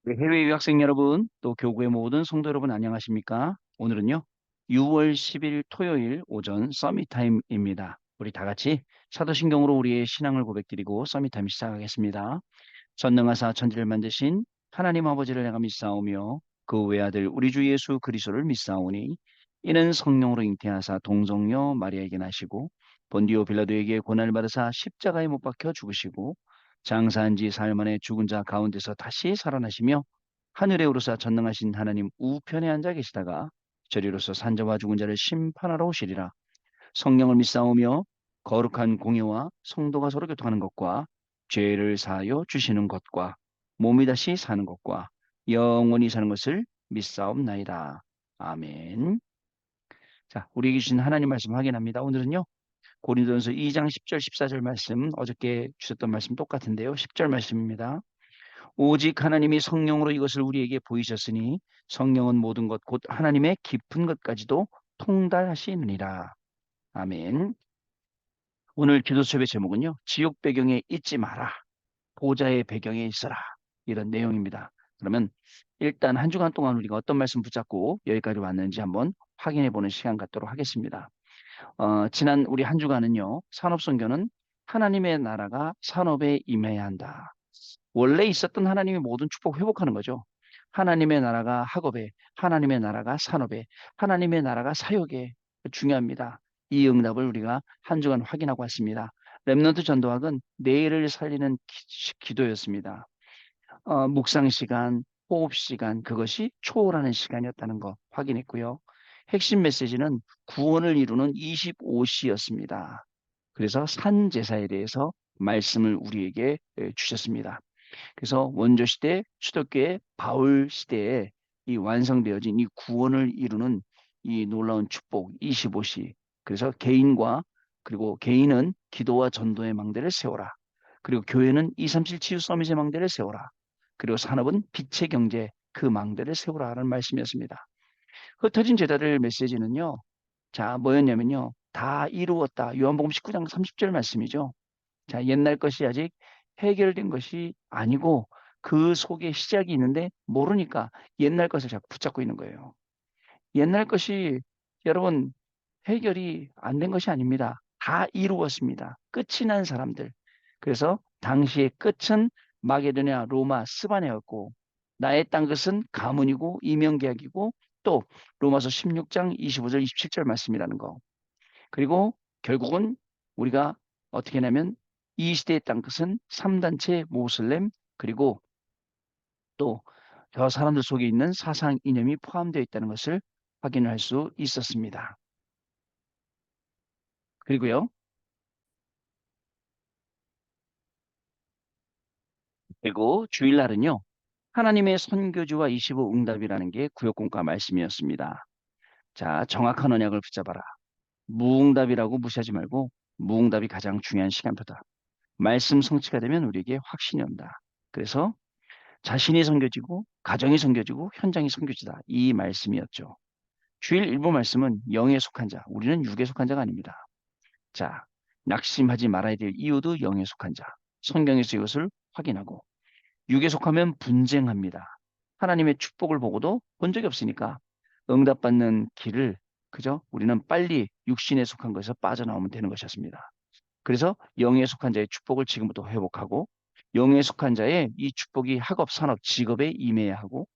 네, 해외 유학생 여러분, 또 교구의 모든 성도 여러분 안녕하십니까? 오늘은요, 6월 10일 토요일 오전 서밋타임입니다. 우리 다 같이 사도신경으로 우리의 신앙을 고백드리고 서밋타임 시작하겠습니다. 전능하사 천지를 만드신 하나님 아버지를 내가 믿사오며 그 외아들 우리 주 예수 그리스도를 믿사오니 이는 성령으로 잉태하사 동정녀 마리아에게 나시고 본디오 빌라도에게 고난을 받으사 십자가에 못 박혀 죽으시고 장사한 지 사흘 만에 죽은 자 가운데서 다시 살아나시며 하늘에 오르사 전능하신 하나님 우편에 앉아 계시다가 저리로서 산자와 죽은 자를 심판하러 오시리라. 성령을 믿사오며 거룩한 공예와 성도가 서로 교통하는 것과 죄를 사하여 주시는 것과 몸이 다시 사는 것과 영원히 사는 것을 믿사옵나이다. 아멘. 자, 우리에게 주신 하나님 말씀 확인합니다. 오늘은요. 고린도전서 2장 10절 14절 말씀 어저께 주셨던 말씀 똑같은데요. 10절 말씀입니다. 오직 하나님이 성령으로 이것을 우리에게 보이셨으니 성령은 모든 것 곧 하나님의 깊은 것까지도 통달하시느니라. 아멘. 오늘 기도 수업의 제목은요. 지옥 배경에 있지 마라. 보좌의 배경에 있어라. 이런 내용입니다. 그러면 일단 한 주간 동안 우리가 어떤 말씀 붙잡고 여기까지 왔는지 한번 확인해 보는 시간 갖도록 하겠습니다. 지난 우리 한 주간은요. 산업선교는 하나님의 나라가 산업에 임해야 한다. 원래 있었던 하나님의 모든 축복 회복하는 거죠. 하나님의 나라가 학업에, 하나님의 나라가 산업에, 하나님의 나라가 사역에 중요합니다. 이 응답을 우리가 한 주간 확인하고 왔습니다. 렘넌트 전도학은 내일을 살리는 기도였습니다. 묵상 시간, 호흡 시간, 그것이 초월하는 시간이었다는 거 확인했고요. 핵심 메시지는 구원을 이루는 25시였습니다. 그래서 산제사에 대해서 말씀을 우리에게 주셨습니다. 그래서 원조 시대, 초대교회 바울 시대에 이 완성되어진 이 구원을 이루는 이 놀라운 축복 25시. 그래서 개인과 그리고 개인은 기도와 전도의 망대를 세워라. 그리고 교회는 237 치유 서밋의 망대를 세워라. 그리고 산업은 빛의 경제 그 망대를 세우라는 말씀이었습니다. 흩어진 제자들 메시지는요. 자, 뭐였냐면요. 다 이루었다. 요한복음 19장 30절 말씀이죠. 자, 옛날 것이 아직 해결된 것이 아니고 그 속에 시작이 있는데 모르니까 옛날 것을 자꾸 붙잡고 있는 거예요. 옛날 것이 여러분 해결이 안 된 것이 아닙니다. 다 이루었습니다. 끝이 난 사람들. 그래서 당시의 끝은 마게도냐, 로마, 스바냐였고 나의 땅 끝은 가문이고 이명계약이고 또 로마서 16장 25절 27절 말씀이라는 거. 그리고 결국은 우리가 어떻게 하냐면 이 시대의 땅끝은 3단체 모슬렘 그리고 또 저 사람들 속에 있는 사상 이념이 포함되어 있다는 것을 확인할 수 있었습니다. 그리고요. 그리고 주일날은요. 하나님의 선교주와 25 응답이라는 게 구역공과 말씀이었습니다. 자, 정확한 언약을 붙잡아라. 무응답이라고 무시하지 말고 무응답이 가장 중요한 시간표다. 말씀 성취가 되면 우리에게 확신이 온다. 그래서 자신이 섬겨지고 가정이 섬겨지고 현장이 섬겨지다. 이 말씀이었죠. 주일 일부 말씀은 영에 속한 자, 우리는 육에 속한 자가 아닙니다. 자, 낙심하지 말아야 될 이유도 영에 속한 자. 성경에서 이것을 확인하고 육에 속하면 분쟁합니다. 하나님의 축복을 보고도 본 적이 없으니까 응답받는 길을 그죠? 우리는 빨리 육신에 속한 것에서 빠져나오면 되는 것이었습니다. 그래서 영에 속한 자의 축복을 지금부터 회복하고 영에 속한 자의 이 축복이 학업, 산업, 직업에 임해야 하고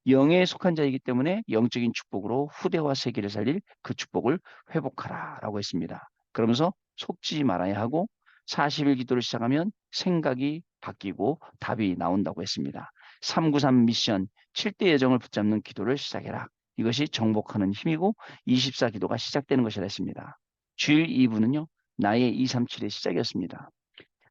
영에 속한 자이기 때문에 영적인 축복으로 후대와 세계를 살릴 그 축복을 회복하라라고 했습니다. 그러면서 속지 말아야 하고 40일 기도를 시작하면 생각이 바뀌고 답이 나온다고 했습니다. 393 미션 7대 예정을 붙잡는 기도를 시작해라. 이것이 정복하는 힘이고 24 기도가 시작되는 것이라 했습니다. 주일 2부는요. 나의 237의 시작이었습니다.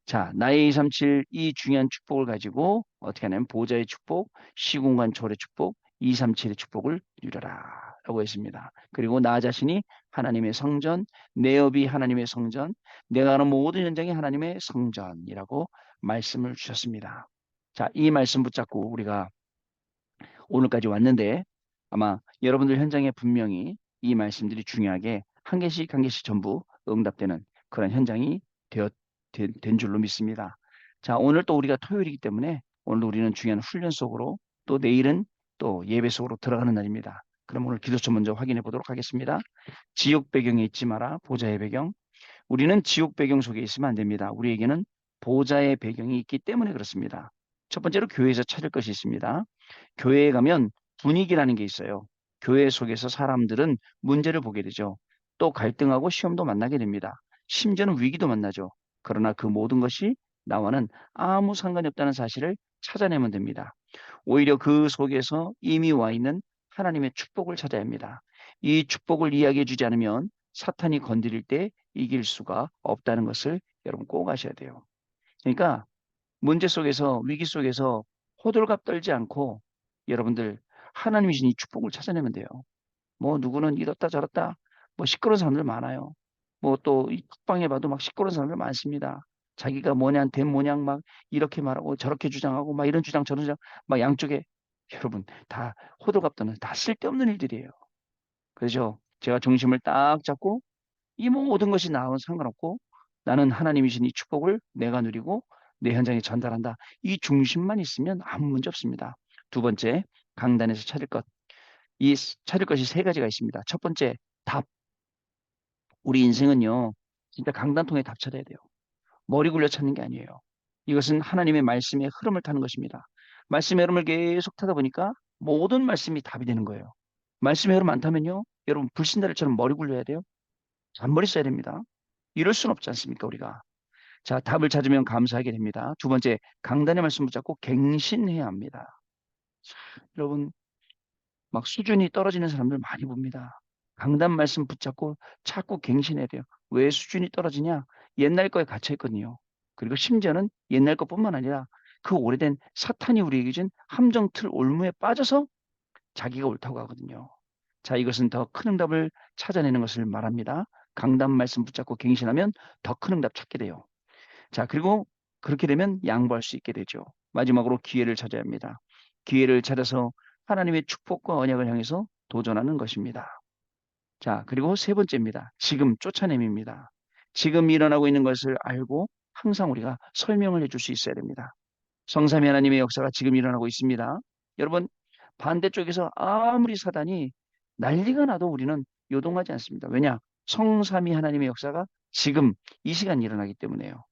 자, 나의 237 이 중요한 축복을 가지고 어떻게 하냐면 보좌의 축복, 시공간 초월의 축복, 237의 축복을 누려라 라고 했습니다. 그리고 나 자신이 하나님의 성전, 내 업이 하나님의 성전, 내가 하는 모든 현장이 하나님의 성전이라고 말씀을 주셨습니다. 자, 이 말씀 붙잡고 우리가 오늘까지 왔는데 아마 여러분들 현장에 분명히 이 말씀들이 중요하게 한 개씩 전부 응답되는 그런 현장이 된 줄로 믿습니다. 자, 오늘 또 우리가 토요일이기 때문에 오늘 우리는 중요한 훈련 속으로 또 내일은 또 예배 속으로 들어가는 날입니다. 그럼 오늘 기도처 먼저 확인해 보도록 하겠습니다. 지옥 배경에 있지 마라. 보좌의 배경. 우리는 지옥 배경 속에 있으면 안 됩니다. 우리에게는 보좌의 배경이 있기 때문에 그렇습니다. 첫 번째로 교회에서 찾을 것이 있습니다. 교회에 가면 분위기라는 게 있어요. 교회 속에서 사람들은 문제를 보게 되죠. 또 갈등하고 시험도 만나게 됩니다. 심지어는 위기도 만나죠. 그러나 그 모든 것이 나와는 아무 상관이 없다는 사실을 찾아내면 됩니다. 오히려 그 속에서 이미 와 있는 하나님의 축복을 찾아야 합니다. 이 축복을 이야기해 주지 않으면 사탄이 건드릴 때 이길 수가 없다는 것을 여러분 꼭 아셔야 돼요. 그러니까 문제 속에서 위기 속에서 호들갑 떨지 않고 여러분들 하나님이 주신 이 축복을 찾아내면 돼요. 뭐 누구는 이렇다 저렇다 뭐 시끄러운 사람들 많아요. 뭐 또 이 톡방에 봐도 막 시끄러운 사람들 많습니다. 자기가 뭐냐 된 모양 막 이렇게 말하고 저렇게 주장하고 막 이런 주장 저런 주장 막 양쪽에 여러분 다 호들갑 떠는 다 쓸데없는 일들이에요. 그래서 제가 중심을 딱 잡고 이 모든 것이 나와는 상관없고 나는 하나님이 주신 이 축복을 내가 누리고 내 현장에 전달한다. 이 중심만 있으면 아무 문제 없습니다. 두 번째, 강단에서 찾을 것. 찾을 것이 세 가지가 있습니다. 첫 번째, 답. 우리 인생은요, 진짜 강단통에 답 찾아야 돼요. 머리 굴려 찾는 게 아니에요. 이것은 하나님의 말씀의 흐름을 타는 것입니다. 말씀의 흐름을 계속 타다 보니까 모든 말씀이 답이 되는 거예요. 말씀의 흐름 안 타면요, 여러분 불신자들처럼 머리 굴려야 돼요. 잔머리 써야 됩니다. 이럴 수는 없지 않습니까, 우리가. 자, 답을 찾으면 감사하게 됩니다. 두 번째, 강단의 말씀 붙잡고 갱신해야 합니다. 여러분, 막 수준이 떨어지는 사람들 많이 봅니다. 강단 말씀 붙잡고 자꾸 갱신해야 돼요. 왜 수준이 떨어지냐? 옛날 거에 갇혀 있거든요. 그리고 심지어는 옛날 것뿐만 아니라 그 오래된 사탄이 우리에게 준 함정 틀 올무에 빠져서 자기가 옳다고 하거든요. 자, 이것은 더 큰 응답을 찾아내는 것을 말합니다. 강단 말씀 붙잡고 갱신하면 더 큰 응답 찾게 돼요. 자, 그리고 그렇게 되면 양보할 수 있게 되죠. 마지막으로 기회를 찾아야 합니다. 기회를 찾아서 하나님의 축복과 언약을 향해서 도전하는 것입니다. 자, 그리고 세 번째입니다. 지금 쫓아냄입니다. 지금 일어나고 있는 것을 알고 항상 우리가 설명을 해줄 수 있어야 됩니다. 성삼위 하나님의 역사가 지금 일어나고 있습니다. 여러분, 반대쪽에서 아무리 사단이 난리가 나도 우리는 요동하지 않습니다. 왜냐? 성삼위 하나님의 역사가 지금 이 시간 일어나기 때문에요.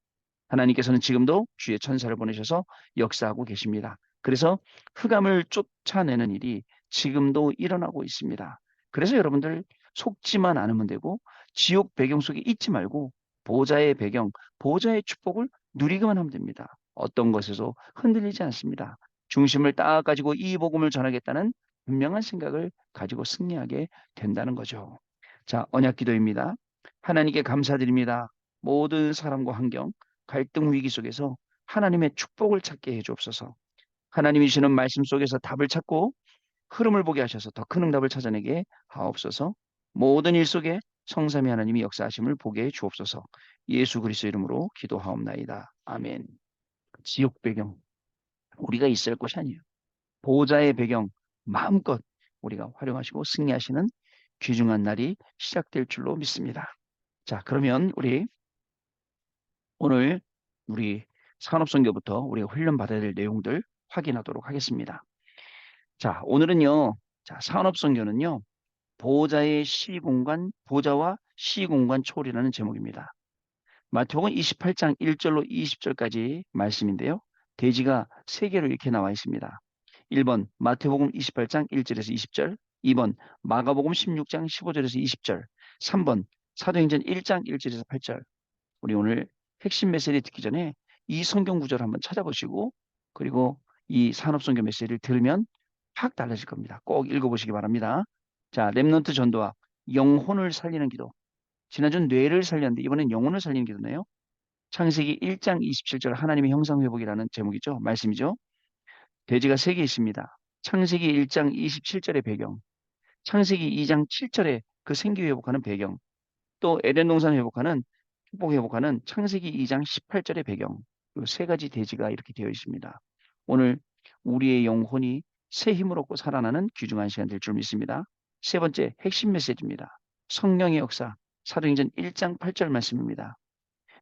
하나님께서는 지금도 주의 천사를 보내셔서 역사하고 계십니다. 그래서 흑암을 쫓아내는 일이 지금도 일어나고 있습니다. 그래서 여러분들 속지만 않으면 되고 지옥 배경 속에 있지 말고 보좌의 배경, 보좌의 축복을 누리기만 하면 됩니다. 어떤 것에서 흔들리지 않습니다. 중심을 딱 가지고 이 복음을 전하겠다는 분명한 생각을 가지고 승리하게 된다는 거죠. 자, 언약 기도입니다. 하나님께 감사드립니다. 모든 사람과 환경, 갈등 위기 속에서 하나님의 축복을 찾게 해 주옵소서. 하나님이 주시는 말씀 속에서 답을 찾고 흐름을 보게 하셔서 더 큰 응답을 찾아내게 하옵소서. 모든 일 속에 성삼위 하나님이 역사하심을 보게 해 주옵소서. 예수 그리스도 이름으로 기도하옵나이다. 아멘. 지옥 배경 우리가 있을 곳이 아니에요. 보호자의 배경 마음껏 우리가 활용하시고 승리하시는 귀중한 날이 시작될 줄로 믿습니다. 자, 그러면 우리 오늘 우리 산업선교부터 우리가 훈련받아야 될 내용들 확인하도록 하겠습니다. 자, 오늘은요. 자, 산업선교는요. 보호자와 시공간 초월이라는 제목입니다. 마태복음 28장 1절로 20절까지 말씀인데요. 대지가 세 개로 이렇게 나와 있습니다. 1번 마태복음 28장 1절에서 20절, 2번 마가복음 16장 15절에서 20절, 3번 사도행전 1장 1절에서 8절. 우리 오늘 핵심 메시지 듣기 전에 이 성경 구절을 한번 찾아보시고 그리고 이 산업선교 메시지를 들으면 확 달라질 겁니다. 꼭 읽어보시기 바랍니다. 자, 렘넌트 전도학 영혼을 살리는 기도. 지난주는 뇌를 살렸는데 이번엔 영혼을 살리는 기도네요. 창세기 1장 27절 하나님의 형상 회복이라는 제목이죠. 말씀이죠. 돼지가 세 개 있습니다. 창세기 1장 27절의 배경, 창세기 2장 7절의 그 생기 회복하는 배경, 또 에덴 동산 회복하는 축복 회복하는 창세기 2장 18절의 배경, 이 세 가지 대지가 이렇게 되어 있습니다. 오늘 우리의 영혼이 새 힘을 얻고 살아나는 귀중한 시간 될 줄 믿습니다. 세 번째 핵심 메시지입니다. 성령의 역사, 사도행전 1장 8절 말씀입니다.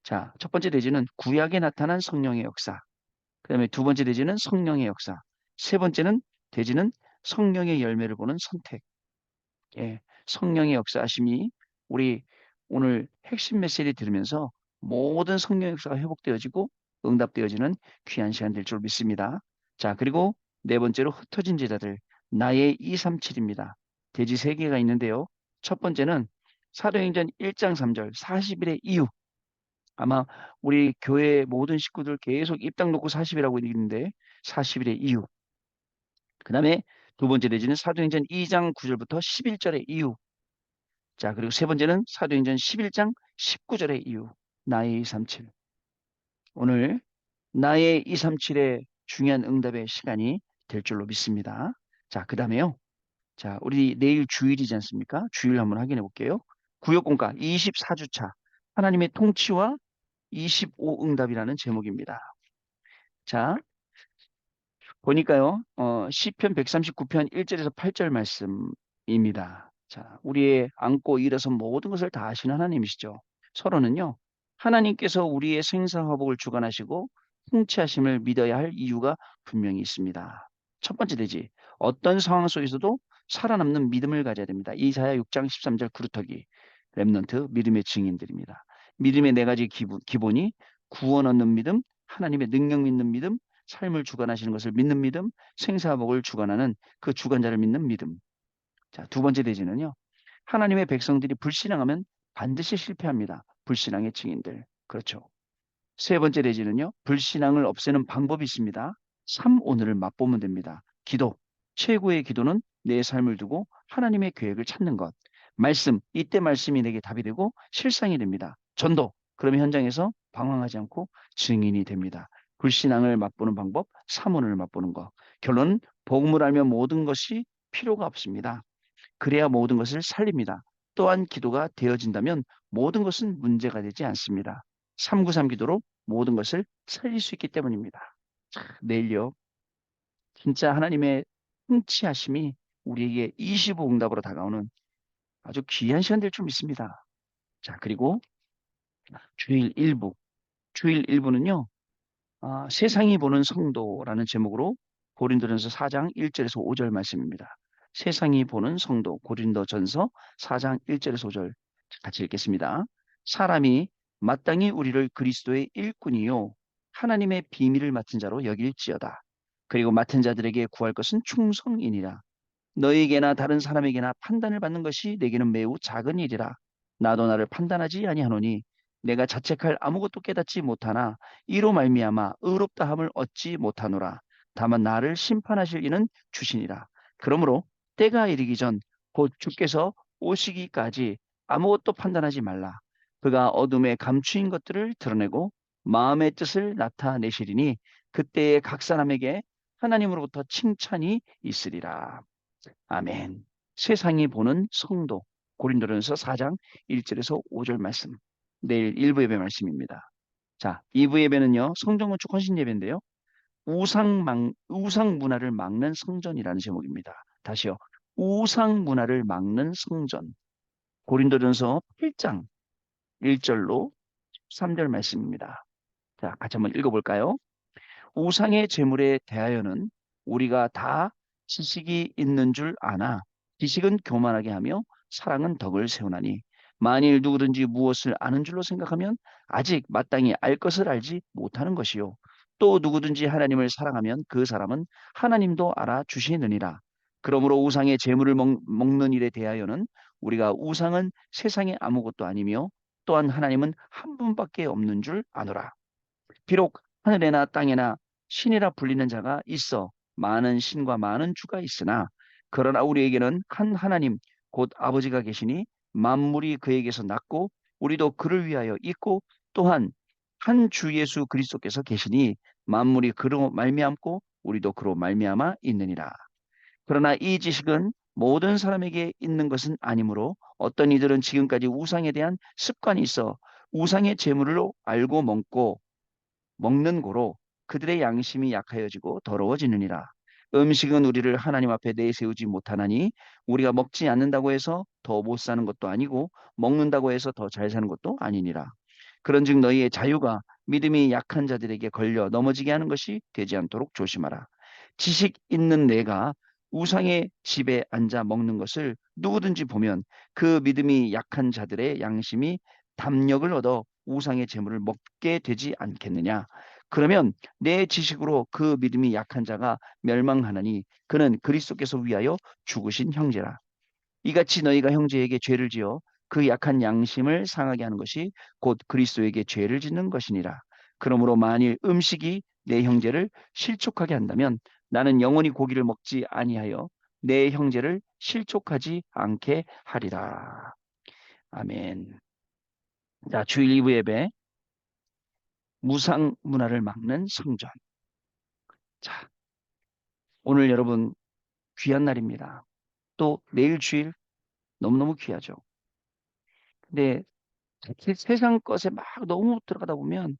자, 첫 번째 대지는 구약에 나타난 성령의 역사, 그 다음에 두 번째 대지는 성령의 역사, 세 번째는 돼지는 성령의 열매를 보는 선택. 예, 성령의 역사하심이 우리 오늘 핵심 메시지 들으면서 모든 성령 역사가 회복되어지고 응답되어지는 귀한 시간 될 줄 믿습니다. 자, 그리고 네 번째로 흩어진 제자들, 나의 237입니다. 돼지 세 개가 있는데요. 첫 번째는 사도행전 1장 3절 40일의 이유. 아마 우리 교회 모든 식구들 계속 입당 놓고 40이라고 읽는데 40일의 이유. 그 다음에 두 번째 돼지는 사도행전 2장 9절부터 11절의 이유. 자, 그리고 세 번째는 사도행전 11장 19절의 이유. 나의 237. 오늘 나의 237의 중요한 응답의 시간이 될 줄로 믿습니다. 자, 그 다음에요. 자, 우리 내일 주일이지 않습니까? 주일 한번 확인해 볼게요. 구역공과 24주차. 하나님의 통치와 25 응답이라는 제목입니다. 자, 보니까요, 시편 139편 1절에서 8절 말씀입니다. 자, 우리의 안고 일어선 모든 것을 다 아시는 하나님이시죠. 서로는요, 하나님께서 우리의 생사화복을 주관하시고 통치하심을 믿어야 할 이유가 분명히 있습니다. 첫 번째 되지, 어떤 상황 속에서도 살아남는 믿음을 가져야 됩니다. 이사야 6장 13절 그루터기, 렘넌트 믿음의 증인들입니다. 믿음의 네 가지 기본이 구원 얻는 믿음, 하나님의 능력 믿는 믿음, 삶을 주관하시는 것을 믿는 믿음, 생사복을 주관하는 그 주관자를 믿는 믿음. 자, 두 번째 대지는요. 하나님의 백성들이 불신앙하면 반드시 실패합니다. 불신앙의 증인들. 그렇죠. 세 번째 대지는요. 불신앙을 없애는 방법이 있습니다. 3오늘을 맛보면 됩니다. 기도. 최고의 기도는 내 삶을 두고 하나님의 계획을 찾는 것. 말씀. 이때 말씀이 내게 답이 되고 실상이 됩니다. 전도. 그러면 현장에서 방황하지 않고 증인이 됩니다. 불신앙을 맛보는 방법, 3오늘을 맛보는 것. 결론은 복음을 알면 모든 것이 필요가 없습니다. 그래야 모든 것을 살립니다. 또한 기도가 되어진다면 모든 것은 문제가 되지 않습니다. 393 기도로 모든 것을 살릴 수 있기 때문입니다. 자, 내일요. 진짜 하나님의 통치하심이 우리에게 25 응답으로 다가오는 아주 귀한 시간 될 줄 믿습니다. 자, 그리고 주일 일부. 주일 일부는요. 세상이 보는 성도라는 제목으로 고린도전서 4장 1절에서 5절 말씀입니다. 세상이 보는 성도 고린도전서 4장 1절에서 5절 같이 읽겠습니다. 사람이 마땅히 우리를 그리스도의 일꾼이요 하나님의 비밀을 맡은 자로 여길지어다. 그리고 맡은 자들에게 구할 것은 충성이니라. 너에게나 다른 사람에게나 판단을 받는 것이 내게는 매우 작은 일이라. 나도 나를 판단하지 아니하노니 내가 자책할 아무것도 깨닫지 못하나 이로 말미암아 의롭다함을 얻지 못하노라. 다만 나를 심판하실 이는 주시니라. 그러므로 때가 이르기 전 곧 주께서 오시기까지 아무것도 판단하지 말라. 그가 어둠에 감추인 것들을 드러내고 마음의 뜻을 나타내시리니 그때에 각 사람에게 하나님으로부터 칭찬이 있으리라. 아멘. 세상이 보는 성도. 고린도전서 4장 1절에서 5절 말씀. 내일 1부 예배 말씀입니다. 자, 2부 예배는요. 성전 건축 헌신 예배인데요. 우상 문화를 막는 성전이라는 제목입니다. 다시요. 우상 문화를 막는 성전. 고린도전서 8장 1절로 3절 말씀입니다. 자, 같이 한번 읽어볼까요? 우상의 제물에 대하여는 우리가 다 지식이 있는 줄 아나 지식은 교만하게 하며 사랑은 덕을 세우나니 만일 누구든지 무엇을 아는 줄로 생각하면 아직 마땅히 알 것을 알지 못하는 것이요 또 누구든지 하나님을 사랑하면 그 사람은 하나님도 알아주시느니라. 그러므로 우상의 제물을 먹는 일에 대하여는 우리가 우상은 세상에 아무것도 아니며 또한 하나님은 한 분밖에 없는 줄 아노라. 비록 하늘에나 땅에나 신이라 불리는 자가 있어 많은 신과 많은 주가 있으나 그러나 우리에게는 한 하나님 곧 아버지가 계시니 만물이 그에게서 났고 우리도 그를 위하여 있고 또한 한 주 예수 그리스도께서 계시니 만물이 그로 말미암고 우리도 그로 말미암아 있느니라. 그러나 이 지식은 모든 사람에게 있는 것은 아니므로 어떤 이들은 지금까지 우상에 대한 습관이 있어 우상의 제물로 알고 먹는 고로 그들의 양심이 약하여지고 더러워지느니라. 음식은 우리를 하나님 앞에 내세우지 못하나니 우리가 먹지 않는다고 해서 더 못 사는 것도 아니고 먹는다고 해서 더 잘 사는 것도 아니니라. 그런즉 너희의 자유가 믿음이 약한 자들에게 걸려 넘어지게 하는 것이 되지 않도록 조심하라. 지식 있는 내가 우상의 집에 앉아 먹는 것을 누구든지 보면 그 믿음이 약한 자들의 양심이 담력을 얻어 우상의 재물을 먹게 되지 않겠느냐. 그러면 내 지식으로 그 믿음이 약한 자가 멸망하나니 그는 그리스도께서 위하여 죽으신 형제라. 이같이 너희가 형제에게 죄를 지어 그 약한 양심을 상하게 하는 것이 곧 그리스도에게 죄를 짓는 것이니라. 그러므로 만일 음식이 내 형제를 실족하게 한다면 나는 영원히 고기를 먹지 아니하여 내 형제를 실족하지 않게 하리라. 아멘. 자, 주일 2부 예배 무상 문화를 막는 성전. 자, 오늘 여러분 귀한 날입니다. 또 내일 주일 너무너무 귀하죠. 근데 세상 것에 막 너무 들어가다 보면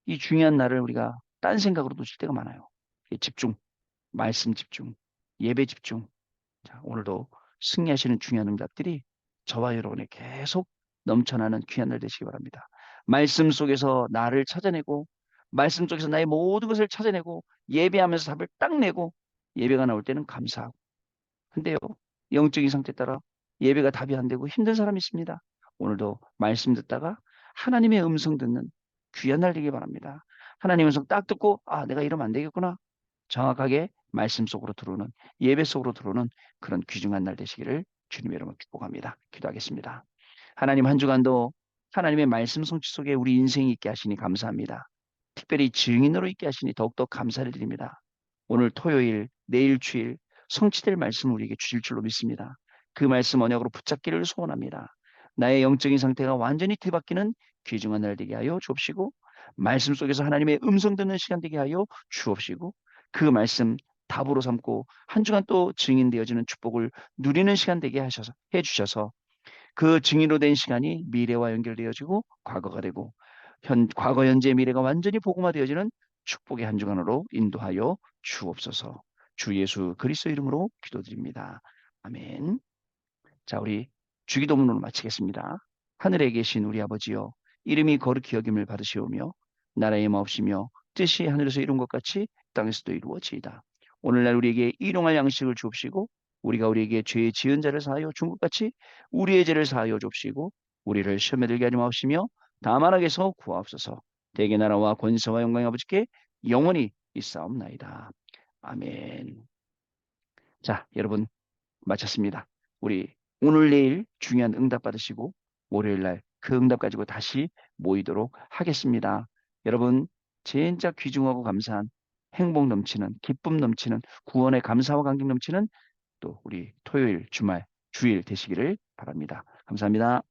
이 중요한 날을 우리가 딴 생각으로 놓칠 때가 많아요. 집중, 말씀 집중, 예배 집중. 자, 오늘도 승리하시는 중요한 응답들이 저와 여러분의 계속 넘쳐나는 귀한 날 되시기 바랍니다. 말씀 속에서 나를 찾아내고, 말씀 속에서 나의 모든 것을 찾아내고, 예배하면서 답을 딱 내고, 예배가 나올 때는 감사하고. 근데요, 영적인 상태 따라 예배가 답이 안 되고 힘든 사람이 있습니다. 오늘도 말씀 듣다가 하나님의 음성 듣는 귀한 날 되길 바랍니다. 하나님의 음성 딱 듣고, 아, 내가 이러면 안 되겠구나. 정확하게 말씀 속으로 들어오는, 예배 속으로 들어오는 그런 귀중한 날 되시기를 주님의 이름으로 축복합니다. 기도하겠습니다. 하나님 한 주간도 하나님의 말씀 성취 속에 우리 인생이 있게 하시니 감사합니다. 특별히 증인으로 있게 하시니 더욱더 감사를 드립니다. 오늘 토요일, 내일 주일 성취될 말씀을 우리에게 주실 줄로 믿습니다. 그 말씀 언약으로 붙잡기를 소원합니다. 나의 영적인 상태가 완전히 뒤바뀌는 귀중한 날 되게 하여 주옵시고 말씀 속에서 하나님의 음성 듣는 시간 되게 하여 주옵시고 그 말씀 답으로 삼고 한 주간 또 증인되어지는 축복을 누리는 시간 되게 하셔서 해주셔서 그 증인으로 된 시간이 미래와 연결되어지고 과거가 되고 과거, 현재, 미래가 완전히 복음화되어지는 축복의 한 주간으로 인도하여 주옵소서. 주 예수 그리스도 이름으로 기도드립니다. 아멘. 자, 우리 주기도문으로 마치겠습니다. 하늘에 계신 우리 아버지여, 이름이 거룩히 여김을 받으시오며, 나라의 마옵시며, 뜻이 하늘에서 이룬 것 같이 땅에서도 이루어지이다. 오늘날 우리에게 일용할 양식을 주옵시고, 우리가 우리에게 죄 지은 자를 사하여 준 것 같이 우리의 죄를 사하여 주옵시고, 우리를 시험에 들게 하지 마옵시며, 다만 악에서 구하옵소서. 대개 나라와 권세와 영광이 아버지께 영원히 있사옵나이다. 아멘. 자, 여러분 마쳤습니다. 우리 오늘 내일 중요한 응답 받으시고 월요일 날 그 응답 가지고 다시 모이도록 하겠습니다. 여러분 진짜 귀중하고 감사한 행복 넘치는 기쁨 넘치는 구원의 감사와 감격 넘치는 또 우리 토요일 주말 주일 되시기를 바랍니다. 감사합니다.